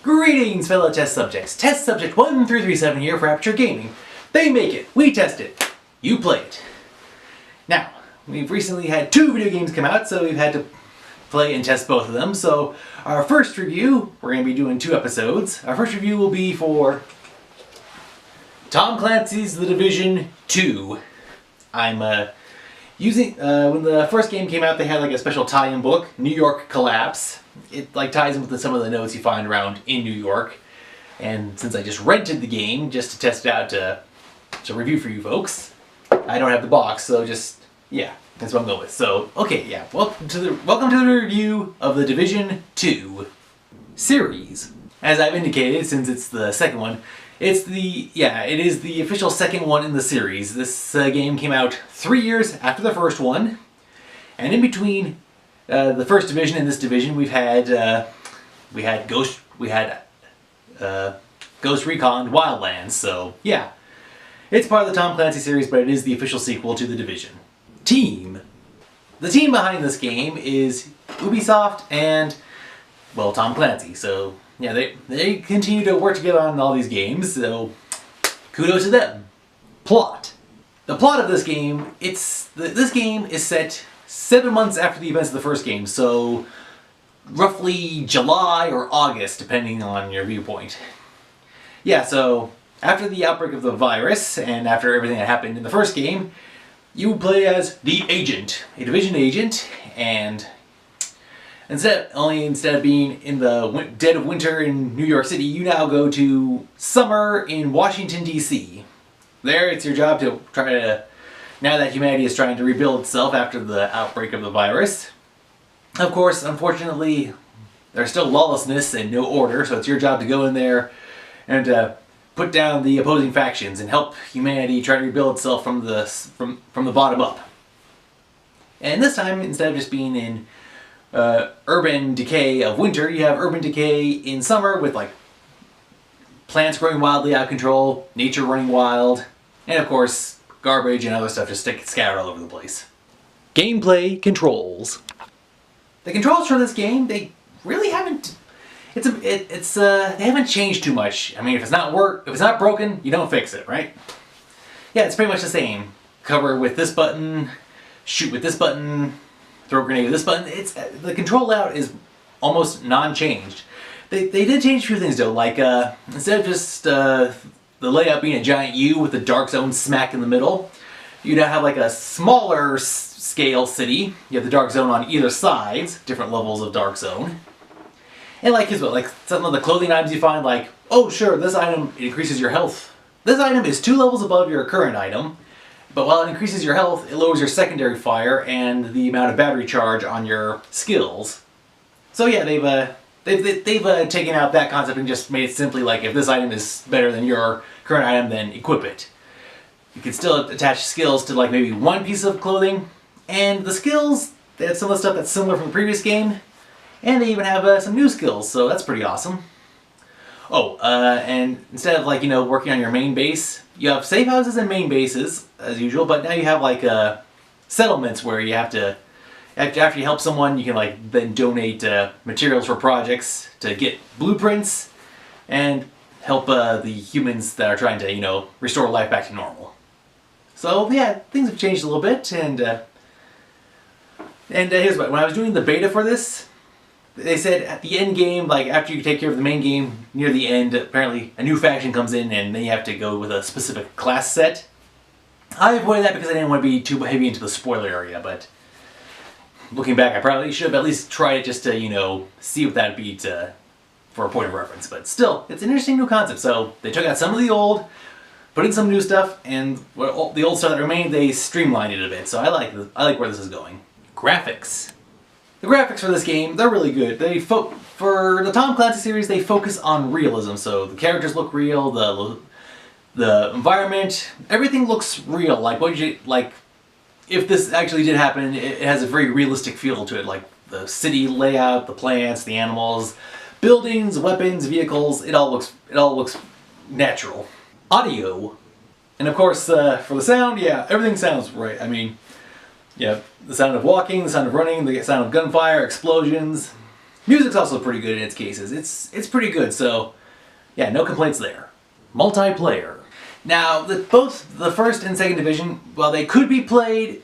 Greetings, fellow test subjects. Test subject 1337 here for Aperture Gaming. They make it, we test it, you play it. Now, we've recently had 2 video games come out, so we've had to play and test both of them. So, our first review, we're going to be doing 2 episodes. Our first review will be for Tom Clancy's The Division 2. I'm using, when the first game came out, they had like a special tie-in book, New York Collapse. It like ties in with some of the notes you find around in New York. And since I just rented the game just to test it out to review for you folks, I don't have the box, so just, yeah, that's what I'm going with. So, okay, yeah, welcome to the review of The Division 2 series. As I've indicated, since it's the second one, it is the official second one in the series. This game came out 3 years after the first one, and in between the first division and this division, we had Ghost Recon Wildlands. So yeah, it's part of the Tom Clancy series, but it is the official sequel to the Division. Team. The team behind this game is Ubisoft and, well, Tom Clancy. So yeah, they continue to work together on all these games. So kudos to them. Plot. The plot of this game, this game is set 7 months after the events of the first game, so roughly July or August, depending on your viewpoint. Yeah, so after the outbreak of the virus, and after everything that happened in the first game, you play as the Agent, a Division agent, and instead of being in the dead of winter in New York City, you now go to summer in Washington D.C. There, it's your job to try to, now that humanity is trying to rebuild itself after the outbreak of the virus. Of course, unfortunately, there's still lawlessness and no order, so it's your job to go in there and put down the opposing factions and help humanity try to rebuild itself from the bottom up. And this time, instead of just being in urban decay of winter, you have urban decay in summer with like plants growing wildly out of control, nature running wild, and of course, garbage and other stuff just scattered all over the place. Gameplay controls. The controls for this game, they really haven't. They haven't changed too much. I mean, if it's not broken, you don't fix it, right? Yeah, it's pretty much the same. Cover with this button, shoot with this button, throw a grenade with this button. The control layout is almost non-changed. They did change a few things though, like instead of just the layout being a giant U with the dark zone smack in the middle, you now have like a smaller scale city. You have the dark zone on either sides, different levels of dark zone. And like some of the clothing items you find, like, oh sure, this item increases your health. This item is 2 levels above your current item, but while it increases your health, it lowers your secondary fire and the amount of battery charge on your skills. So yeah, they've taken out that concept and just made it simply like, if this item is better than your current item, then equip it. You can still attach skills to like maybe one piece of clothing, and the skills, they have some of the stuff that's similar from the previous game, and they even have some new skills, so that's pretty awesome. Oh, and instead of like, working on your main base, you have safe houses and main bases, as usual, but now you have like settlements where you have to, after you help someone, you can like then donate materials for projects to get blueprints and help the humans that are trying to, restore life back to normal. So yeah, things have changed a little bit, and here's what, when I was doing the beta for this, they said at the end game, like after you take care of the main game, near the end, apparently a new faction comes in and then you have to go with a specific class set. I avoided that because I didn't want to be too heavy into the spoiler area, but looking back, I probably should have at least tried it just to, see what that'd be for a point of reference. But still, it's an interesting new concept. So they took out some of the old, put in some new stuff, and the old stuff that remained, they streamlined it a bit. So I like where this is going. Graphics. The graphics for this game, they're really good. For the Tom Clancy series, they focus on realism. So the characters look real, the environment, everything looks real. Like if this actually did happen, it has a very realistic feel to it. Like the city layout, the plants, the animals, buildings, weapons, vehicles. It all looks natural. Audio, and of course for the sound, yeah, everything sounds right. I mean, yeah, the sound of walking, the sound of running, the sound of gunfire, explosions. Music's also pretty good in its cases. It's pretty good, so yeah, no complaints there. Multiplayer. Now, both the first and second division, while they could be played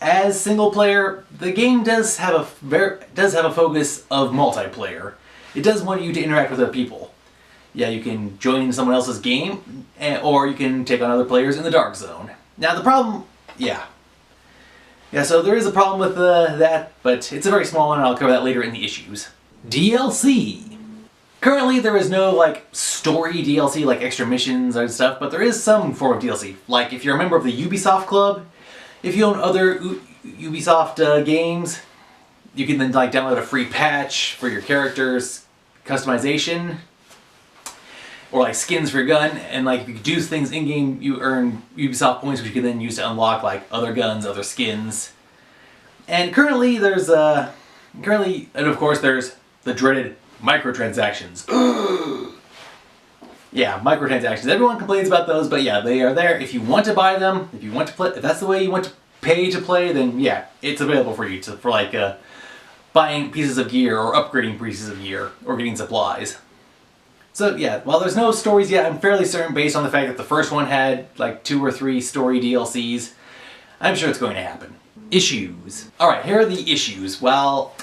as single player, the game does have a focus of multiplayer. It does want you to interact with other people. Yeah, you can join someone else's game, or you can take on other players in the dark zone. Now the problem, yeah, so there is a problem with that, but it's a very small one, and I'll cover that later in the issues. DLC. Currently there is no like story DLC, like extra missions and stuff, but there is some form of DLC. Like if you're a member of the Ubisoft Club, if you own other Ubisoft games, you can then like download a free patch for your characters, customization, or like skins for your gun, and like if you do things in game, you earn Ubisoft points, which you can then use to unlock like other guns, other skins. And currently there's and of course there's the dreaded microtransactions. Yeah, microtransactions. Everyone complains about those, but yeah, they are there. If you want to buy them, if you want to play, if that's the way you want to pay to play, then yeah, it's available for you for like buying pieces of gear or upgrading pieces of gear or getting supplies. So yeah, while there's no stories yet, I'm fairly certain based on the fact that the first one had like 2 or 3 story DLCs, I'm sure it's going to happen. Issues. Alright, here are the issues. Well,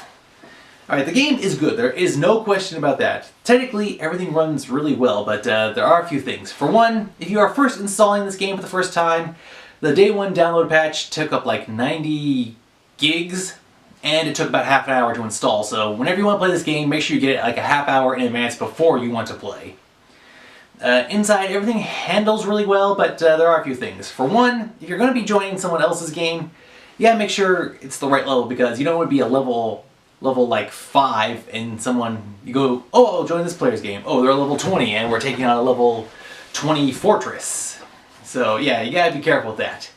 alright, the game is good. There is no question about that. Technically, everything runs really well, but there are a few things. For one, if you are first installing this game for the first time, the day 1 download patch took up like 90 gigs, and it took about half an hour to install. So whenever you want to play this game, make sure you get it like a half hour in advance before you want to play. Inside, everything handles really well, but there are a few things. For one, if you're going to be joining someone else's game, you gotta make sure it's the right level, because you don't want to be a level like 5 and you go, oh, I'll join this player's game. Oh, they're level 20 and we're taking on a level 20 fortress. So yeah, you gotta be careful with that.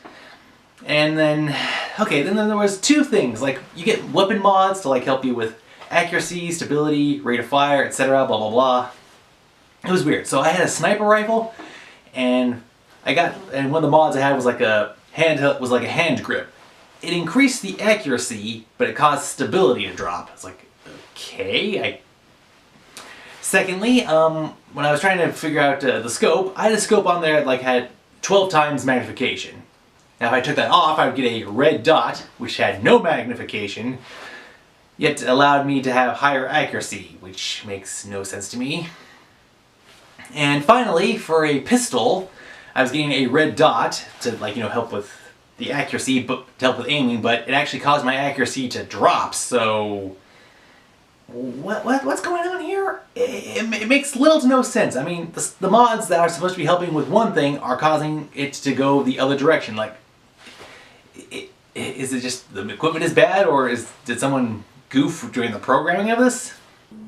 And then, okay, then there was 2 things, like you get weapon mods to like help you with accuracy, stability, rate of fire, etc. Blah blah blah. It was weird. So I had a sniper rifle, and one of the mods I had was like a hand grip. It increased the accuracy, but it caused stability to drop. It's like, okay. Secondly, when I was trying to figure out the scope, I had a scope on there that like had 12 times magnification. Now if I took that off, I would get a red dot, which had no magnification, yet allowed me to have higher accuracy, which makes no sense to me. And finally, for a pistol, I was getting a red dot to like, help with the accuracy, but to help with aiming, but it actually caused my accuracy to drop, so what's going on here? It makes little to no sense. I mean, the mods that are supposed to be helping with one thing are causing it to go the other direction. Like, is it just the equipment is bad, or did someone goof during the programming of this?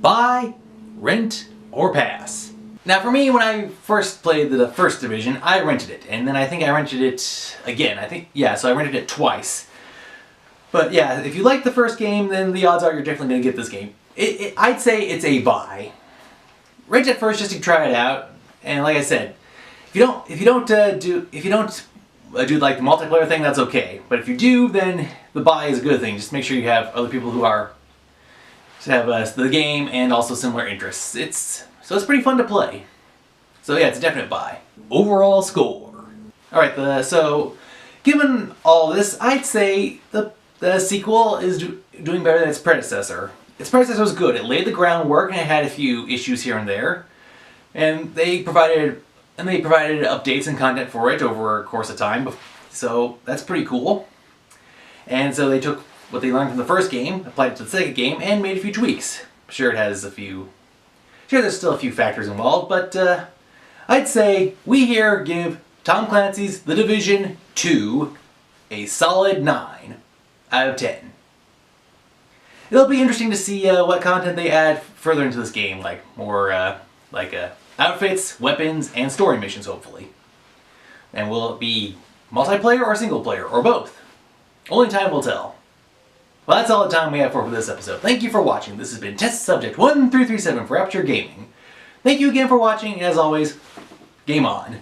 Buy, rent, or pass. Now for me, when I first played the first division, I rented it, and then I think I rented it again. So I rented it twice. But yeah, if you like the first game, then the odds are you're definitely going to get this game. I'd say it's a buy. Rent it first just to try it out, and like I said, if you don't do like the multiplayer thing, that's okay. But if you do, then the buy is a good thing. Just make sure you have other people who have the game and also similar interests. So it's pretty fun to play. So yeah, it's a definite buy. Overall score. Alright, so given all this, I'd say the sequel is doing better than its predecessor. Its predecessor was good. It laid the groundwork and it had a few issues here and there. And they provided updates and content for it over a course of time. So that's pretty cool. And so they took what they learned from the first game, applied it to the second game, and made a few tweaks. Sure, there's still a few factors involved, but I'd say we here give Tom Clancy's The Division 2 a solid 9 out of 10. It'll be interesting to see what content they add further into this game, like more outfits, weapons, and story missions, hopefully. And will it be multiplayer or single player, or both? Only time will tell. Well, that's all the time we have for this episode. Thank you for watching. This has been Test Subject 1337 for Aperture Gaming. Thank you again for watching, and as always, game on.